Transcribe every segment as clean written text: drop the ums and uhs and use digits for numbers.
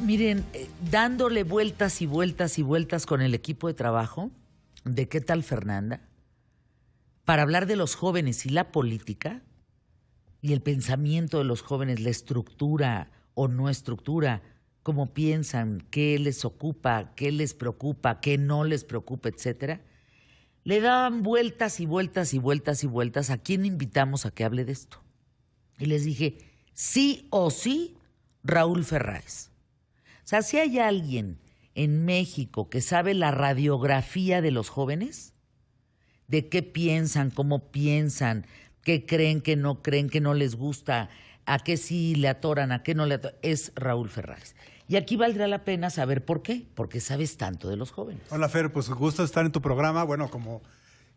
Miren, dándole vueltas y vueltas y vueltas con el equipo de trabajo de ¿Qué tal, Fernanda?, para hablar de los jóvenes y la política y el pensamiento de los jóvenes, la estructura o no estructura, cómo piensan, qué les ocupa, qué les preocupa, qué no les preocupa, etcétera. Le daban vueltas y vueltas y vueltas y vueltas a quién invitamos a que hable de esto. Y les dije, sí o sí, Raúl Ferráez. O sea, si hay alguien en México que sabe la radiografía de los jóvenes, de qué piensan, cómo piensan, qué creen, qué no les gusta, a qué sí le atoran, a qué no le atoran, es Raúl Ferráez. Y aquí valdrá la pena saber por qué, porque sabes tanto de los jóvenes. Hola Fer, pues gusto estar en tu programa. Bueno, como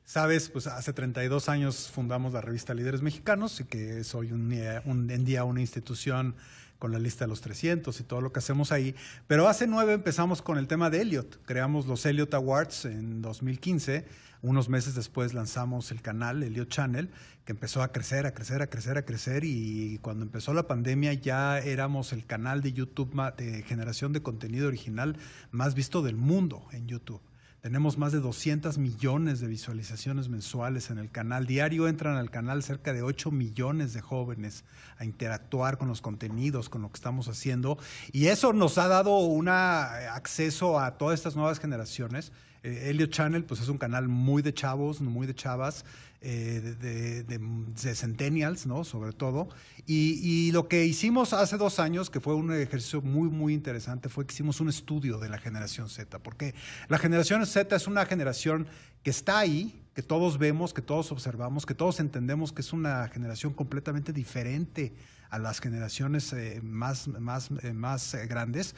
sabes, pues hace 32 años fundamos la revista Líderes Mexicanos y que es hoy en día una institución con la lista de los 300 y todo lo que hacemos ahí. Pero hace 9 empezamos con el tema de Elliot. Creamos los Elliot Awards en 2015. Unos meses después lanzamos el canal, Elliot Channel, que empezó a crecer, a crecer, a crecer, a crecer. Y cuando empezó la pandemia ya éramos el canal de YouTube de generación de contenido original más visto del mundo en YouTube. Tenemos más de 200 millones de visualizaciones mensuales en el canal. Diario entran al canal cerca de 8 millones de jóvenes a interactuar con los contenidos, con lo que estamos haciendo. Y eso nos ha dado un acceso a todas estas nuevas generaciones. Elliot Channel pues es un canal muy de chavos, muy de chavas, de centennials, ¿no? Sobre todo. Y lo que hicimos hace 2 años, que fue un ejercicio muy, muy interesante, fue que hicimos un estudio de la generación Z, porque la generación Z es una generación que está ahí, que todos vemos, que todos observamos, que todos entendemos que es una generación completamente diferente a las generaciones más grandes,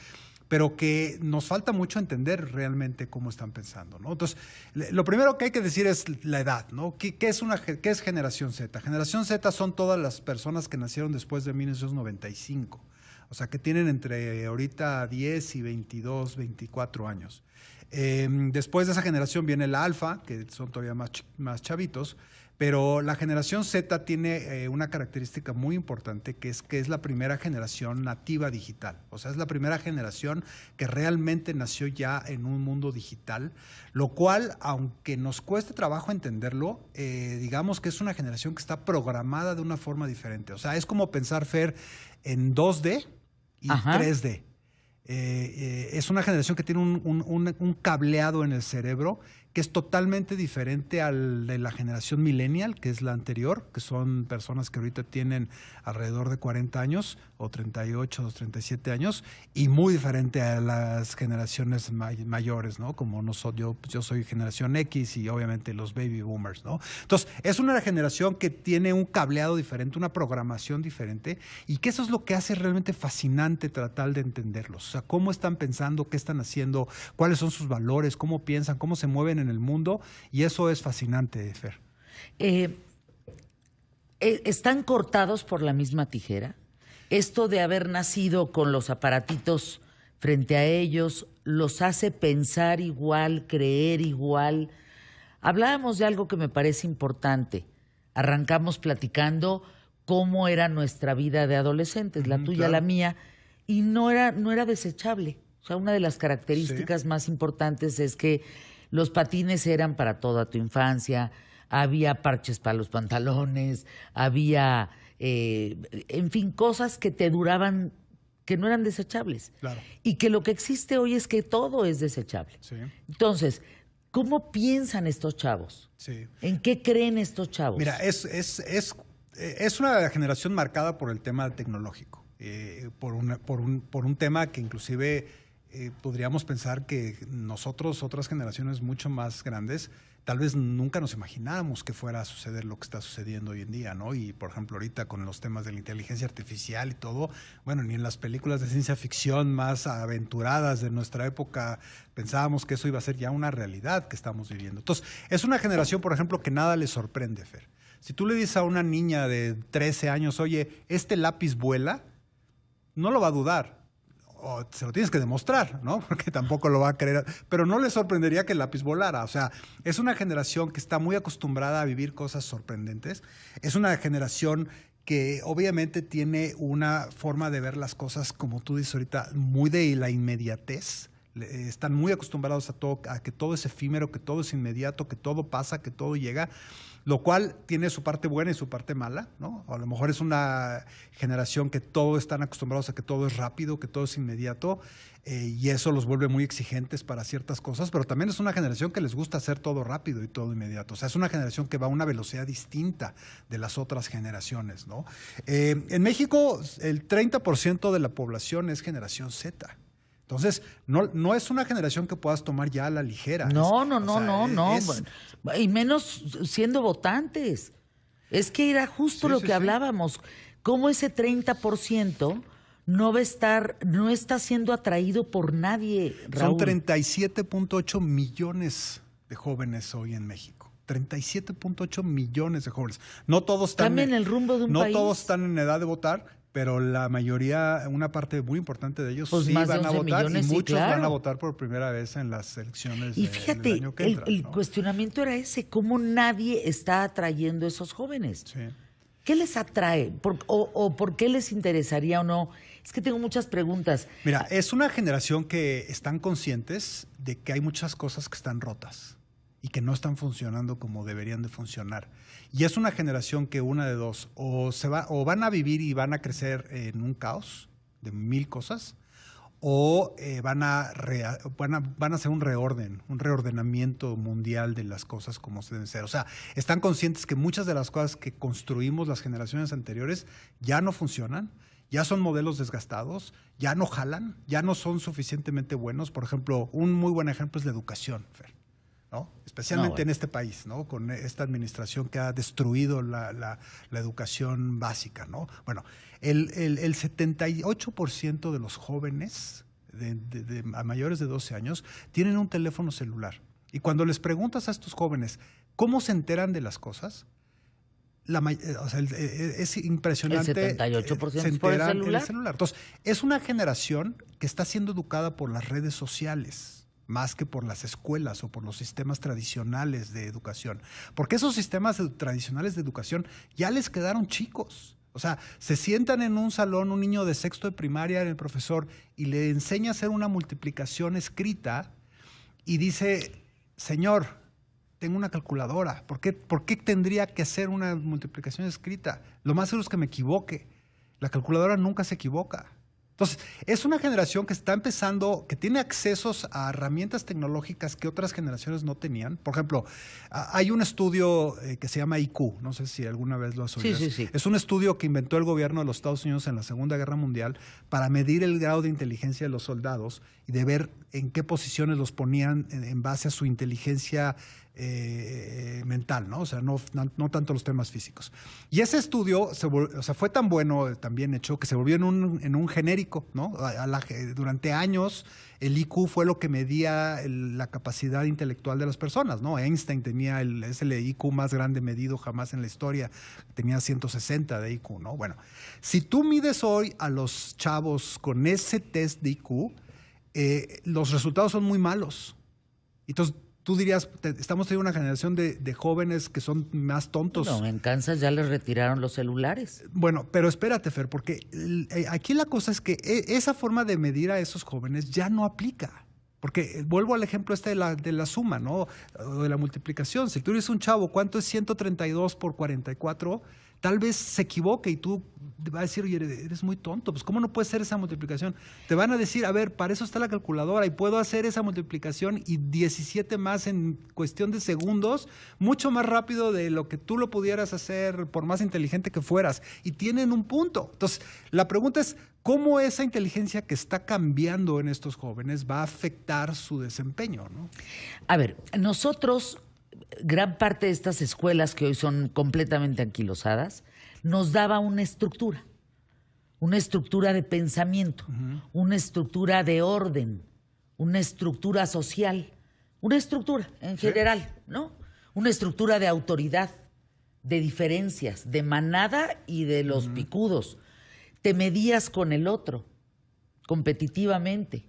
pero que nos falta mucho entender realmente cómo están pensando, ¿no? Entonces, lo primero que hay que decir es la edad, ¿no? ¿Qué es generación Z? Generación Z son todas las personas que nacieron después de 1995, o sea, que tienen entre ahorita 10 y 22, 24 años. Después de esa generación viene la alfa, que son todavía más chavitos, pero la generación Z tiene una característica muy importante, que es la primera generación nativa digital. O sea, es la primera generación que realmente nació ya en un mundo digital, lo cual, aunque nos cueste trabajo entenderlo, digamos que es una generación que está programada de una forma diferente. O sea, es como pensar, Fer, en 2D y 3D. Es una generación que tiene un cableado en el cerebro que es totalmente diferente al de la generación millennial, que es la anterior, que son personas que ahorita tienen alrededor de 40 años o 38 o 37 años, y muy diferente a las generaciones mayores, ¿no? Como yo soy generación X y obviamente los baby boomers, ¿no? Entonces, es una generación que tiene un cableado diferente, una programación diferente, y que eso es lo que hace realmente fascinante tratar de entenderlos. O sea, cómo están pensando, qué están haciendo, cuáles son sus valores, cómo piensan, cómo se mueven en el mundo, y eso es fascinante, Fer. ¿Están cortados por la misma tijera? Esto de haber nacido con los aparatitos frente a ellos los hace pensar igual, creer igual. Hablábamos de algo que me parece importante. Arrancamos platicando cómo era nuestra vida de adolescentes, la tuya, claro, la mía, y no era desechable. O sea, una de las características más importantes es que los patines eran para toda tu infancia, había parches para los pantalones, había, en fin, cosas que te duraban, que no eran desechables. Claro. Y que lo que existe hoy es que todo es desechable. Sí. Entonces, ¿cómo piensan estos chavos? Sí. ¿En qué creen estos chavos? Mira, es una generación marcada por el tema tecnológico, por un tema que inclusive podríamos pensar que nosotros, otras generaciones mucho más grandes, tal vez nunca nos imaginábamos que fuera a suceder lo que está sucediendo hoy en día, ¿no? Y, por ejemplo, ahorita con los temas de la inteligencia artificial y todo, bueno, ni en las películas de ciencia ficción más aventuradas de nuestra época pensábamos que eso iba a ser ya una realidad que estamos viviendo. Entonces, es una generación, por ejemplo, que nada le sorprende, Fer. Si tú le dices a una niña de 13 años, oye, ¿este lápiz vuela?, no lo va a dudar. O se lo tienes que demostrar, ¿no? Porque tampoco lo va a querer, pero no le sorprendería que el lápiz volara. O sea, es una generación que está muy acostumbrada a vivir cosas sorprendentes. Es una generación que obviamente tiene una forma de ver las cosas, como tú dices ahorita, muy de la inmediatez. Están muy acostumbrados a que todo es efímero, que todo es inmediato, que todo pasa, que todo llega, lo cual tiene su parte buena y su parte mala, ¿no? A lo mejor es una generación que todos están acostumbrados a que todo es rápido, que todo es inmediato, y eso los vuelve muy exigentes para ciertas cosas, pero también es una generación que les gusta hacer todo rápido y todo inmediato. O sea, es una generación que va a una velocidad distinta de las otras generaciones, ¿no? En México, el 30% de la población es generación Z. Entonces, no es una generación que puedas tomar ya a la ligera. No. Y menos siendo votantes. Es que era justo lo que hablábamos. Cómo ese 30% no está siendo atraído por nadie, Raúl. Son 37.8 millones de jóvenes hoy en México. 37.8 millones de jóvenes. No todos están Cambian el rumbo de un país. No todos están en edad de votar, pero la mayoría, una parte muy importante de ellos, pues sí van a votar, millones, y muchos claro. van a votar por primera vez en las elecciones y fíjate, del año que entra. El cuestionamiento era ese, ¿cómo nadie está atrayendo a esos jóvenes? Sí. ¿Qué les atrae? ¿O por qué les interesaría o no? Es que tengo muchas preguntas. Mira, es una generación que están conscientes de que hay muchas cosas que están rotas y que no están funcionando como deberían de funcionar. Y es una generación que una de dos, o van a vivir y van a crecer en un caos de mil cosas, o van a hacer un reordenamiento mundial de las cosas como se deben ser. O sea, están conscientes que muchas de las cosas que construimos las generaciones anteriores ya no funcionan, ya son modelos desgastados, ya no jalan, ya no son suficientemente buenos. Por ejemplo, un muy buen ejemplo es la educación, Fer, ¿no? Especialmente en este país, ¿no? Con esta administración que ha destruido la educación básica, ¿no? Bueno, el 78% de los jóvenes a mayores de 12 años tienen un teléfono celular. Y cuando les preguntas a estos jóvenes cómo se enteran de las cosas, es impresionante. El 78% se es por el enteran celular. en el celular. Entonces, es una generación que está siendo educada por las redes sociales, más que por las escuelas o por los sistemas tradicionales de educación. Porque esos sistemas tradicionales de educación ya les quedaron chicos. O sea, se sientan en un salón un niño de sexto de primaria, el profesor, y le enseña a hacer una multiplicación escrita y dice, señor, tengo una calculadora. ¿Por qué tendría que hacer una multiplicación escrita? Lo más seguro es que me equivoque. La calculadora nunca se equivoca. Entonces, es una generación que está empezando, que tiene accesos a herramientas tecnológicas que otras generaciones no tenían. Por ejemplo, hay un estudio que se llama IQ, no sé si alguna vez lo has oído. Sí. Es un estudio que inventó el gobierno de los Estados Unidos en la Segunda Guerra Mundial para medir el grado de inteligencia de los soldados y de ver en qué posiciones los ponían en base a su inteligencia mental, ¿no? O sea, no tanto los temas físicos. Y ese estudio fue tan bueno, tan bien hecho, que se volvió en un genérico, ¿no? Durante años el IQ fue lo que medía la capacidad intelectual de las personas, ¿no? Einstein tenía el IQ más grande medido jamás en la historia, tenía 160 de IQ, ¿no? Bueno, si tú mides hoy a los chavos con ese test de IQ, los resultados son muy malos. Entonces, tú dirías, estamos teniendo una generación de jóvenes que son más tontos. No, en Kansas ya les retiraron los celulares. Bueno, pero espérate, Fer, porque aquí la cosa es que esa forma de medir a esos jóvenes ya no aplica. Porque vuelvo al ejemplo de la suma, ¿no? O de la multiplicación. Si tú eres un chavo, ¿cuánto es 132 por 44? Tal vez se equivoque y tú vas a decir, oye, eres muy tonto, pues ¿cómo no puedes hacer esa multiplicación? Te van a decir, a ver, para eso está la calculadora y puedo hacer esa multiplicación y 17 más en cuestión de segundos, mucho más rápido de lo que tú lo pudieras hacer por más inteligente que fueras. Y tienen un punto. Entonces, la pregunta es, ¿cómo esa inteligencia que está cambiando en estos jóvenes va a afectar su desempeño, ¿no? A ver, nosotros, gran parte de estas escuelas que hoy son completamente anquilosadas, nos daba una estructura de pensamiento, una estructura de orden, una estructura social, una estructura en general, ¿no? Una estructura de autoridad, de diferencias, de manada y de los picudos. Te medías con el otro, competitivamente,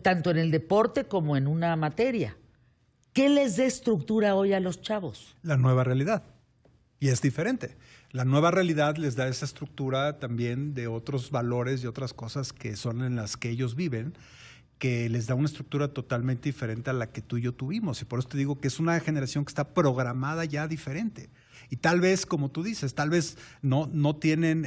tanto en el deporte como en una materia. ¿Qué les da estructura hoy a los chavos? La nueva realidad. Y es diferente. La nueva realidad les da esa estructura también de otros valores y otras cosas que son en las que ellos viven, que les da una estructura totalmente diferente a la que tú y yo tuvimos. Y por eso te digo que es una generación que está programada ya diferente. Y tal vez, como tú dices, tal vez no tienen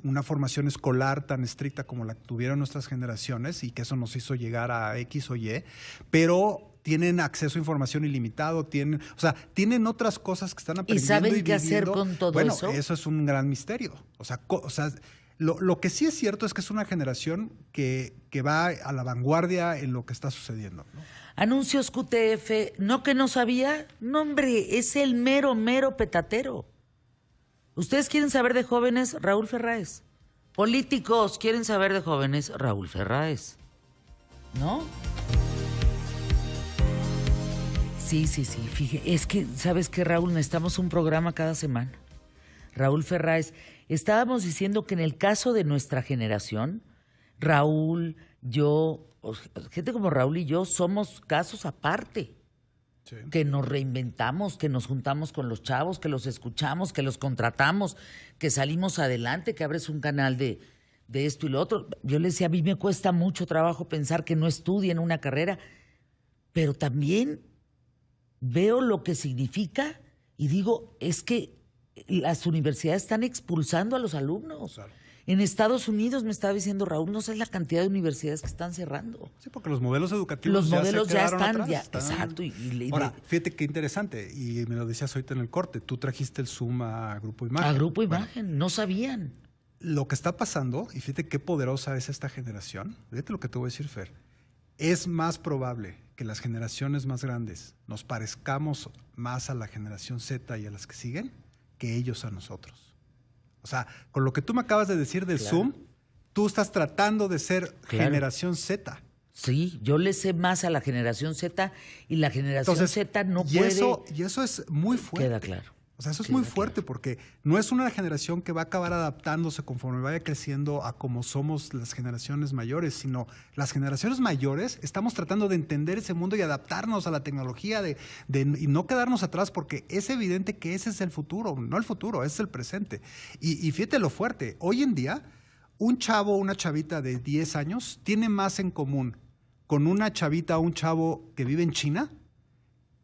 una formación escolar tan estricta como la que tuvieron nuestras generaciones y que eso nos hizo llegar a X o Y, pero tienen acceso a información ilimitado, tienen otras cosas que están aprendiendo. ¿Y saben qué hacer con todo eso? Bueno, eso es un gran misterio. Lo que sí es cierto es que es una generación que va a la vanguardia en lo que está sucediendo, ¿no? Anuncios QTF, ¿no que no sabía? No, hombre, es el mero petatero. ¿Ustedes quieren saber de jóvenes? Raúl Ferráez. Políticos quieren saber de jóvenes, Raúl Ferráez. ¿No? Sí. Fíjate, es que, ¿sabes qué, Raúl? Necesitamos un programa cada semana. Raúl Ferráez. Estábamos diciendo que en el caso de nuestra generación, Raúl, yo, gente como Raúl y yo somos casos aparte. Sí. Que nos reinventamos, que nos juntamos con los chavos, que los escuchamos, que los contratamos, que salimos adelante, que abres un canal de esto y lo otro. Yo le decía, a mí me cuesta mucho trabajo pensar que no estudien una carrera, pero también veo lo que significa y digo, es que las universidades están expulsando a los alumnos. Claro. En Estados Unidos, me estaba diciendo Raúl, no sé la cantidad de universidades que están cerrando. Sí, porque los modelos educativos ya están. Exacto. Ahora, fíjate qué interesante, y me lo decías ahorita en el corte, tú trajiste el Zoom a Grupo Imagen. A Grupo Imagen, no sabían. Lo que está pasando, y fíjate qué poderosa es esta generación, fíjate lo que te voy a decir, Fer, es más probable que las generaciones más grandes nos parezcamos más a la generación Z y a las que siguen, que ellos a nosotros. O sea, con lo que tú me acabas de decir del Zoom, tú estás tratando de ser generación Z. Sí, yo le sé más a la generación Z y la generación Z no puede... Y eso es muy fuerte. Queda claro. O sea, eso es muy fuerte porque no es una generación que va a acabar adaptándose conforme vaya creciendo a como somos las generaciones mayores, sino las generaciones mayores estamos tratando de entender ese mundo y adaptarnos a la tecnología y no quedarnos atrás, porque es evidente que ese es el futuro, no el futuro, es el presente. Y fíjate lo fuerte, hoy en día un chavo o una chavita de 10 años tiene más en común con una chavita o un chavo que vive en China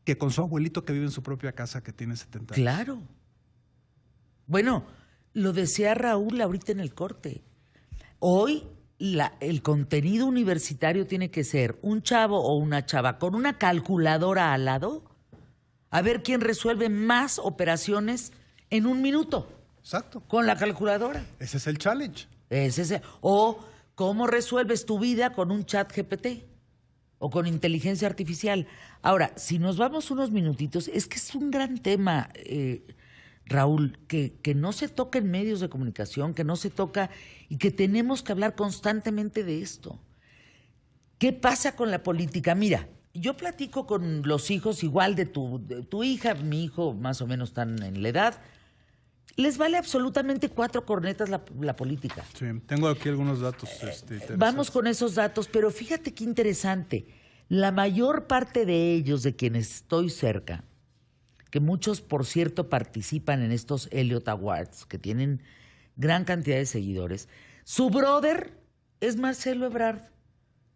que con su abuelito que vive en su propia casa que tiene 70 años. Claro. Bueno, lo decía Raúl ahorita en el corte. Hoy el contenido universitario tiene que ser un chavo o una chava con una calculadora al lado a ver quién resuelve más operaciones en un minuto. Exacto. Con la calculadora. Ese es el challenge. O cómo resuelves tu vida con un chat GPT. O con inteligencia artificial. Ahora, si nos vamos unos minutitos, es que es un gran tema, Raúl, que no se toca en medios de comunicación, que no se toca y que tenemos que hablar constantemente de esto. ¿Qué pasa con la política? Mira, yo platico con los hijos igual de tu hija, mi hijo más o menos están en la edad. Les vale absolutamente 4 cornetas la política. Sí, tengo aquí algunos datos. Vamos con esos datos, pero fíjate qué interesante. La mayor parte de ellos, de quienes estoy cerca, que muchos, por cierto, participan en estos Elliot Awards, que tienen gran cantidad de seguidores, su brother es Marcelo Ebrard,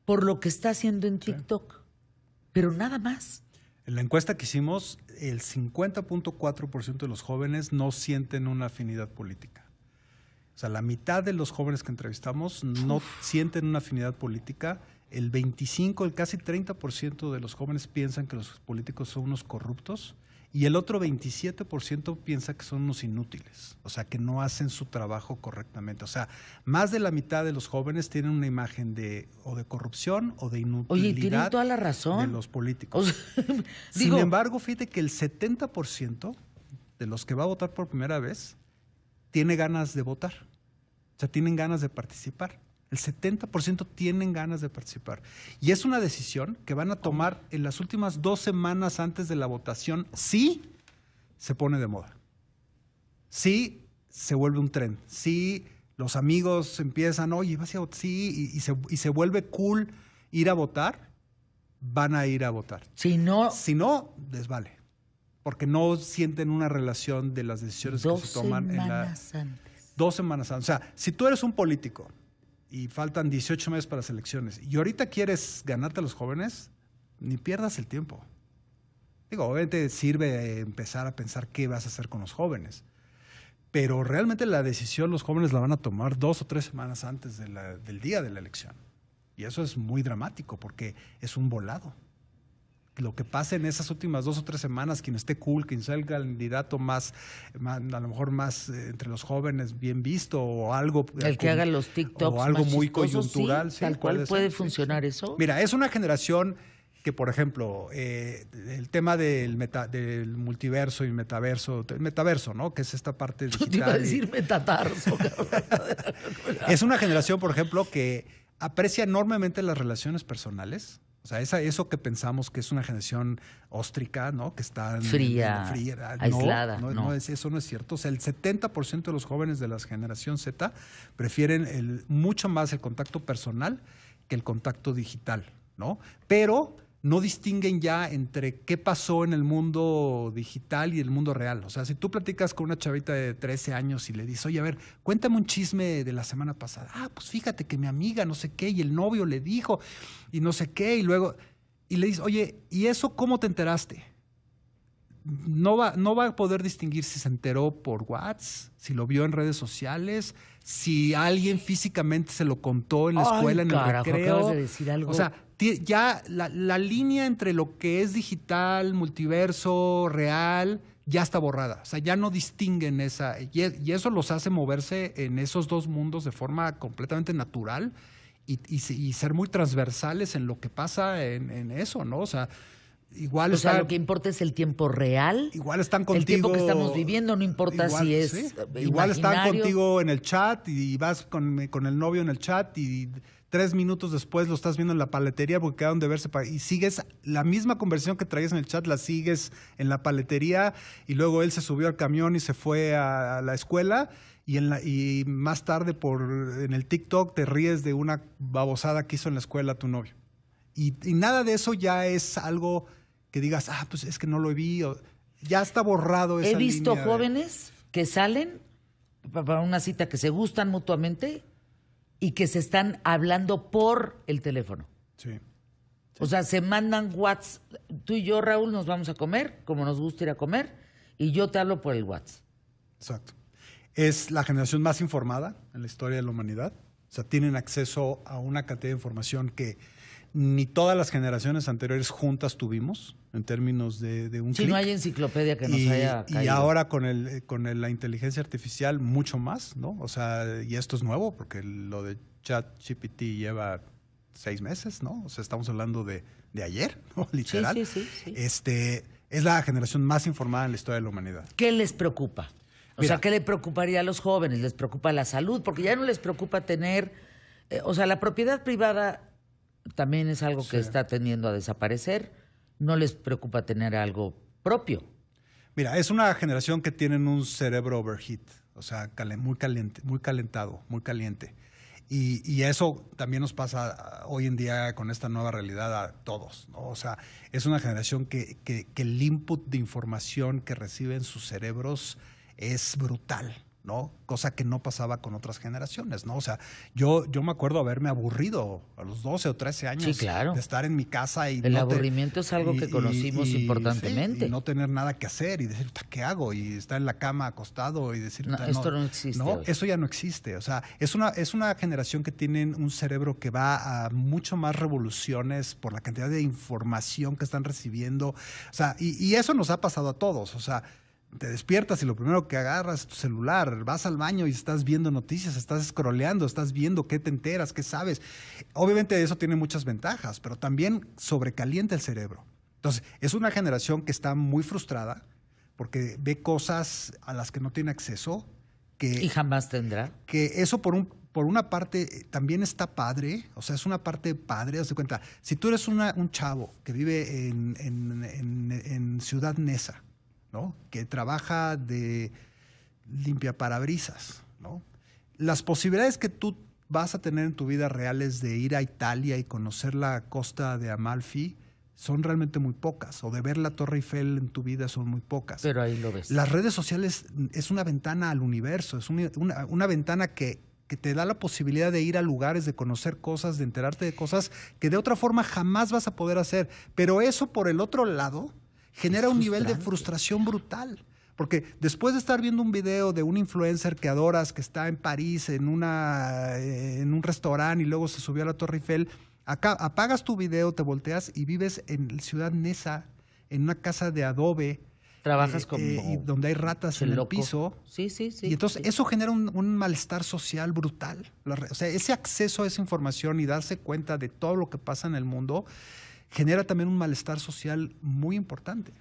por lo que está haciendo en TikTok. Pero nada más. En la encuesta que hicimos, el 50.4% de los jóvenes no sienten una afinidad política. O sea, la mitad de los jóvenes que entrevistamos no sienten una afinidad política. El casi 30% de los jóvenes piensan que los políticos son unos corruptos y el otro 27% piensa que son unos inútiles, o sea, que no hacen su trabajo correctamente. O sea, más de la mitad de los jóvenes tienen una imagen de corrupción o de inutilidad. Oye, tienen toda la razón de los políticos. Sin embargo, fíjate que el 70% de los que va a votar por primera vez tiene ganas de votar, o sea, tienen ganas de participar. El 70% tienen ganas de participar. Y es una decisión que van a tomar en las últimas 2 semanas antes de la votación si se pone de moda. Si se vuelve un tren. Si los amigos empiezan, oye, vas a votar, sí, y se vuelve cool ir a votar, van a ir a votar. Si no, les vale. porque no sienten una relación de las decisiones que se toman en la... 2 semanas antes. 2 semanas antes. O sea, si tú eres un político y faltan 18 meses para las elecciones y ahorita quieres ganarte a los jóvenes, ni pierdas el tiempo. Digo, obviamente sirve empezar a pensar qué vas a hacer con los jóvenes, pero realmente la decisión los jóvenes la van a tomar 2 o 3 semanas antes del día de la elección. Y eso es muy dramático porque es un volado. Lo que pase en esas últimas 2 o 3 semanas, quien esté cool, quien sea el candidato más a lo mejor más entre los jóvenes bien visto o algo. El que haga los TikToks o algo más muy chistosos, coyuntural. sí, tal cual puede funcionar sí. eso. Mira, es una generación que, por ejemplo, el tema del multiverso y el metaverso, ¿no? Que es esta parte digital. Yo te iba a decir metatarso. Es una generación, por ejemplo, que aprecia enormemente las relaciones personales. O sea, eso que pensamos que es una generación óstrica, ¿no? Que está fría, aislada. No, eso no es cierto. O sea, el 70% de los jóvenes de la generación Z prefieren mucho más el contacto personal que el contacto digital, ¿no? Pero no distinguen ya entre qué pasó en el mundo digital y el mundo real. O sea, si tú platicas con una chavita de 13 años y le dices, oye, a ver, cuéntame un chisme de la semana pasada. Ah, pues fíjate que mi amiga no sé qué y el novio le dijo y no sé qué y luego... Y le dices, oye, ¿y eso cómo te enteraste? No va a poder distinguir si se enteró por WhatsApp, si lo vio en redes sociales, si alguien físicamente se lo contó en la escuela, en el recreo. Acabas de decir algo. O sea, ya la línea entre lo que es digital, multiverso, real, ya está borrada. O sea, ya no distinguen esa. Y eso los hace moverse en esos dos mundos de forma completamente natural y ser muy transversales en lo que pasa en eso, ¿no? O sea, igual o sea, lo que importa es el tiempo real. Igual están contigo. El tiempo que estamos viviendo, no importa si es igual están imaginario. contigo en el chat y vas con el novio en el chat y 3 minutos después lo estás viendo en la paletería porque quedaron de verse y sigues la misma conversación que traías en el chat, la sigues en la paletería y luego él se subió al camión y se fue a la escuela y más tarde en el TikTok te ríes de una babosada que hizo en la escuela tu novio. Y nada de eso ya es algo que digas, pues es que no lo vi, ya está borrado esa He visto línea jóvenes que salen para una cita que se gustan mutuamente y que se están hablando por el teléfono. Sí. O sea, se mandan WhatsApp. Tú y yo, Raúl, nos vamos a comer, como nos gusta ir a comer, y yo te hablo por el WhatsApp. Exacto. Es la generación más informada en la historia de la humanidad. O sea, tienen acceso a una cantidad de información que ni todas las generaciones anteriores juntas tuvimos en términos de un clic. Si no hay enciclopedia que nos haya caído. Y ahora con la inteligencia artificial mucho más, ¿no? O sea, y esto es nuevo porque lo de ChatGPT lleva 6 meses, ¿no? O sea, estamos hablando de ayer, ¿no? Literal. Sí. Es la generación más informada en la historia de la humanidad. ¿Qué les preocupa? O sea, ¿qué le preocuparía a los jóvenes? ¿Les preocupa la salud? Porque ya no les preocupa tener... o sea, la propiedad privada también es algo que está tendiendo a desaparecer. No les preocupa tener algo propio. Mira, es una generación que tienen un cerebro overheat, o sea, muy caliente, muy calentado, muy caliente. Y eso también nos pasa hoy en día con esta nueva realidad a todos, ¿no? O sea, es una generación que el input de información que reciben sus cerebros es brutal, ¿no? Cosa que no pasaba con otras generaciones, ¿no? O sea, yo me acuerdo haberme aburrido a los 12 o 13 años Sí, claro. de estar en mi casa y... El aburrimiento es algo que conocimos importantemente. Sí, y no tener nada que hacer y decir, ¿qué hago? Y estar en la cama acostado y decir... No, esto no existe hoy. Eso ya no existe. O sea, es una generación que tienen un cerebro que va a mucho más revoluciones por la cantidad de información que están recibiendo. O sea, y eso nos ha pasado a todos. O sea, te despiertas y lo primero que agarras es tu celular, vas al baño y estás viendo noticias, estás scrolleando, estás viendo qué te enteras, qué sabes. Obviamente eso tiene muchas ventajas, pero también sobrecalienta el cerebro. Entonces, es una generación que está muy frustrada porque ve cosas a las que no tiene acceso. Y jamás tendrá. Que eso por una parte también está padre, o sea, es una parte padre, haz de cuenta. Si tú eres un chavo que vive en Ciudad Neza, ¿no? Que trabaja de limpiaparabrisas, ¿no? Las posibilidades que tú vas a tener en tu vida reales de ir a Italia y conocer la costa de Amalfi son realmente muy pocas. O de ver la Torre Eiffel en tu vida son muy pocas. Pero ahí lo ves. Las redes sociales es una ventana al universo, es una ventana que te da la posibilidad de ir a lugares, de conocer cosas, de enterarte de cosas que de otra forma jamás vas a poder hacer. Pero eso, por el otro lado, genera un nivel de frustración brutal. Porque después de estar viendo un video de un influencer que adoras, que está en París, en un restaurante y luego se subió a la Torre Eiffel, acá apagas tu video, te volteas y vives en Ciudad Neza, en una casa de adobe. Trabajas como donde hay ratas en el piso. Sí. Y entonces eso genera un malestar social brutal. O sea, ese acceso a esa información y darse cuenta de todo lo que pasa en el mundo genera también un malestar social muy importante.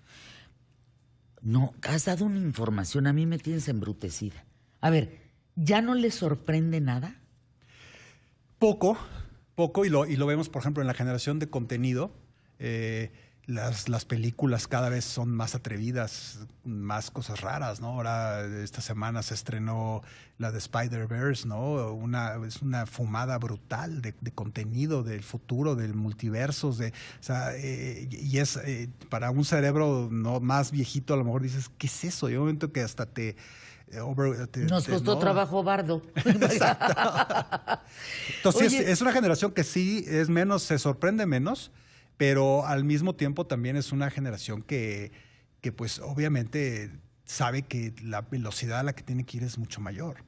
No, has dado una información, a mí me tienes embrutecida. A ver, ¿ya no les sorprende nada? Poco, y lo vemos, por ejemplo, en la generación de contenido. Las películas cada vez son más atrevidas, más cosas raras, ¿no? Ahora, esta semana se estrenó la de Spider-Verse, ¿no? Es una fumada brutal de contenido del futuro, del multiverso. Y es para un cerebro no más viejito, a lo mejor dices, ¿qué es eso? Y hay un momento que hasta nos costó trabajo bardo. Exacto. Entonces, es una generación que sí es menos, se sorprende menos, pero al mismo tiempo también es una generación que pues obviamente sabe que la velocidad a la que tiene que ir es mucho mayor.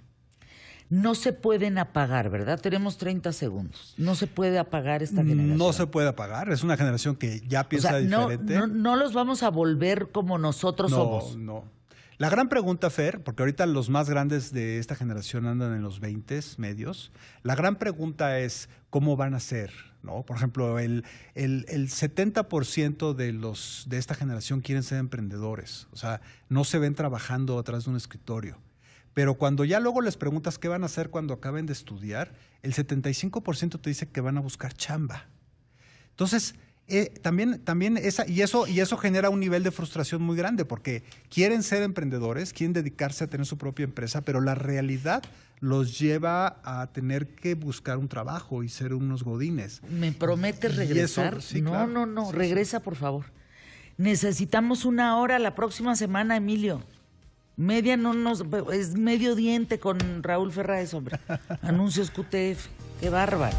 No se pueden apagar, ¿verdad? Tenemos 30 segundos. No se puede apagar esta generación. No se puede apagar. Es una generación que ya piensa diferente. No los vamos a volver como nosotros somos. No. La gran pregunta, Fer, porque ahorita los más grandes de esta generación andan en los 20s medios, la gran pregunta es cómo van a ser, ¿no? Por ejemplo, el 70% de esta generación quieren ser emprendedores, o sea, no se ven trabajando atrás de un escritorio. Pero cuando ya luego les preguntas qué van a hacer cuando acaben de estudiar, el 75% te dice que van a buscar chamba. Entonces, también eso genera un nivel de frustración muy grande porque quieren ser emprendedores, quieren dedicarse a tener su propia empresa, pero la realidad los lleva a tener que buscar un trabajo y ser unos godines. ¿Me prometes regresar? Eso, sí, no, claro. no, regresa por favor. Necesitamos 1 hora la próxima semana, Emilio. Es medio diente con Raúl Ferráez, hombre. Anuncios QTF. Qué bárbaro.